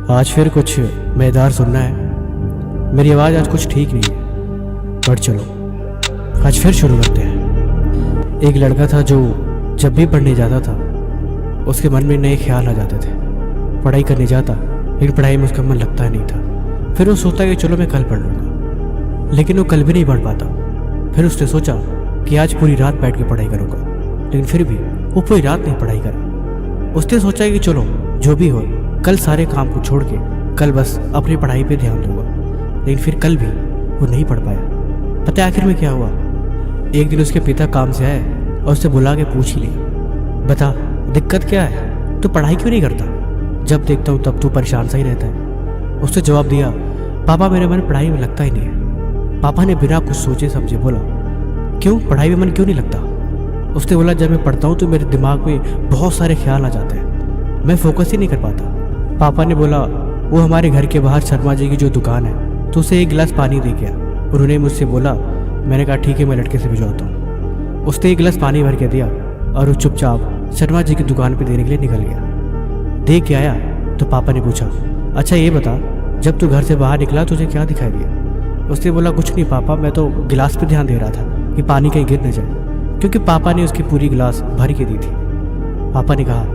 आज फिर कुछ मज़ेदार सुनना है। मेरी आवाज़ आज कुछ ठीक नहीं है, पर चलो आज फिर शुरू करते हैं। एक लड़का था जो जब भी पढ़ने जाता था उसके मन में नए ख्याल आ जाते थे। पढ़ाई करने जाता लेकिन पढ़ाई में उसका मन लगता नहीं था। फिर वो सोचता कि चलो मैं कल पढ़ लूँगा, लेकिन वो कल भी नहीं पढ़ पाता। फिर उसने सोचा कि आज पूरी रात बैठ के पढ़ाई करूँगा, लेकिन फिर भी वो पूरी रात नहीं पढ़ाई करा। उसने सोचा कि चलो जो भी हो, कल सारे काम को छोड़ के कल बस अपनी पढ़ाई पे ध्यान दूंगा, लेकिन फिर कल भी वो नहीं पढ़ पाया। पता है आखिर में क्या हुआ? एक दिन उसके पिता काम से आए और उससे बुला के पूछ ही लिया, बता दिक्कत क्या है, तू पढ़ाई क्यों नहीं करता? जब देखता हूँ तब तू परेशान सा ही रहता है। उसने जवाब दिया, पापा मेरे मन पढ़ाई में लगता ही नहीं है। पापा ने बिना कुछ सोचे समझे बोला, क्यों पढ़ाई में मन क्यों नहीं लगता? उसने बोला, जब मैं पढ़ता हूँ तो मेरे दिमाग में बहुत सारे ख्याल आ जाते हैं, मैं फोकस ही नहीं कर पाता। पापा ने बोला, वो हमारे घर के बाहर शर्मा जी की जो दुकान है तो उसे एक गिलास पानी दे गया। उन्होंने मुझसे बोला, मैंने कहा ठीक है मैं लड़के से भिजवाता हूँ। उसने एक गिलास पानी भर के दिया और वो चुपचाप शर्मा जी की दुकान पर देने के लिए निकल गया। दे के आया तो पापा ने पूछा, अच्छा ये बता जब तू घर से बाहर निकला तुझे क्या दिखाई दिया? उसने बोला, कुछ नहीं पापा, मैं तो गिलास पे ध्यान दे रहा था कि पानी कहीं गिर न जाए, क्योंकि पापा ने उसकी पूरी गिलास भर के दी थी। पापा ने कहा,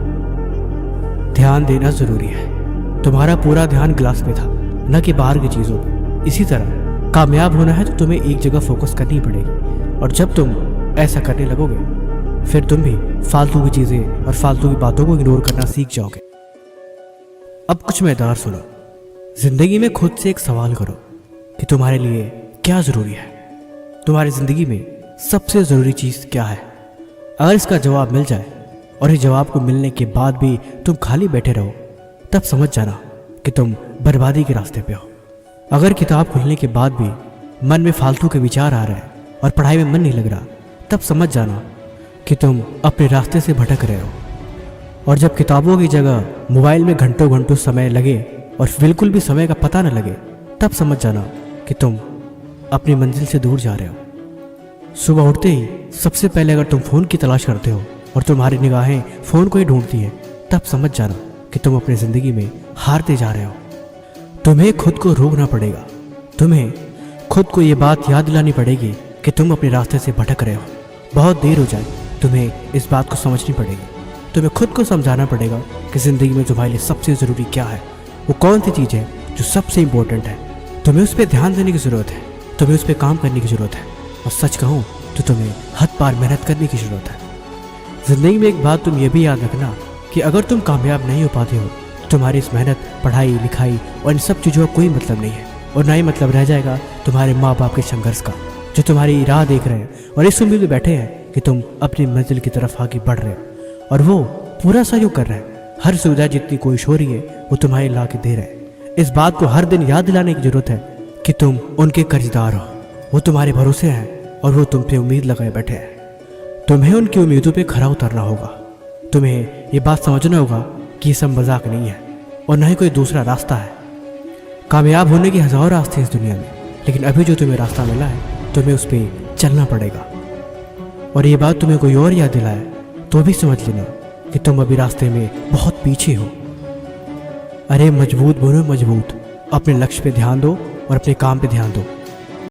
ध्यान देना ज़रूरी है। तुम्हारा पूरा ध्यान गिलास पे था, न कि बाहर की चीज़ों पे। इसी तरह कामयाब होना है तो तुम्हें एक जगह फोकस करनी पड़ेगी, और जब तुम ऐसा करने लगोगे फिर तुम भी फालतू की चीज़ें और फालतू की बातों को इग्नोर करना सीख जाओगे। अब कुछ मज़ेदार सुनो। ज़िंदगी में खुद से एक सवाल करो कि तुम्हारे लिए क्या ज़रूरी है। तुम्हारी ज़िंदगी में सबसे ज़रूरी चीज़ क्या है? अगर इसका जवाब मिल जाए और इस जवाब को मिलने के बाद भी तुम खाली बैठे रहो, तब समझ जाना कि तुम बर्बादी के रास्ते पे हो। अगर किताब खुलने के बाद भी मन में फालतू के विचार आ रहे हैं और पढ़ाई में मन नहीं लग रहा, तब समझ जाना कि तुम अपने रास्ते से भटक रहे हो। और जब किताबों की जगह मोबाइल में घंटों घंटों समय लगे और बिल्कुल भी समय का पता न लगे, तब समझ जाना कि तुम अपनी मंजिल से दूर जा रहे हो। सुबह उठते ही सबसे पहले अगर तुम फ़ोन की तलाश करते हो और तुम्हारी निगाहें फ़ोन को ही ढूंढती हैं, तब समझ जाना कि तुम अपनी ज़िंदगी में हारते जा रहे हो। तुम्हें खुद को रोकना पड़ेगा। तुम्हें खुद को ये बात याद दिलानी पड़ेगी कि तुम अपने रास्ते से भटक रहे हो। बहुत देर हो जाए, तुम्हें इस बात को समझनी पड़ेगी। तुम्हें खुद को समझाना पड़ेगा कि ज़िंदगी में तुम्हारे लिए सबसे ज़रूरी क्या है, वो कौन सी चीज़ है जो सबसे इम्पोर्टेंट है। तुम्हें उस पर ध्यान देने की ज़रूरत है, तुम्हें उस पर काम करने की ज़रूरत है, और सच कहूँ तो तुम्हें हद पार मेहनत करने की ज़रूरत है। ज़िंदगी में एक बात तुम ये भी याद रखना कि अगर तुम कामयाब नहीं हो पाते हो, तुम्हारी इस मेहनत, पढ़ाई, लिखाई और इन सब चीज़ों का कोई मतलब नहीं है, और ना ही मतलब रह जाएगा तुम्हारे माँ बाप के संघर्ष का, जो तुम्हारी राह देख रहे हैं और इस उम्मीद में बैठे हैं कि तुम अपनी मंजिल की तरफ आगे बढ़ रहे हो, और वो पूरा सहयोग कर रहे हैं। हर सुविधा जितनी कोशिश हो रही है वो तुम्हारे ला के दे रहे हैं। इस बात को हर दिन याद दिलाने की ज़रूरत है कि तुम उनके कर्जदार हो। वो तुम्हारे भरोसे हैं और वो तुम पे उम्मीद लगाए बैठे हैं। तुम्हें उनकी उम्मीदों पे खरा उतरना होगा। तुम्हें ये बात समझना होगा कि ये सब मजाक नहीं है और न ही कोई दूसरा रास्ता है। कामयाब होने के हज़ारों रास्ते हैं इस दुनिया में, लेकिन अभी जो तुम्हें रास्ता मिला है तुम्हें उस पर चलना पड़ेगा। और ये बात तुम्हें कोई और याद दिलाए तो भी समझ लेना कि तुम अभी रास्ते में बहुत पीछे हो। अरे मजबूत बनो मजबूत, अपने लक्ष्य पे ध्यान दो और अपने काम पे ध्यान दो।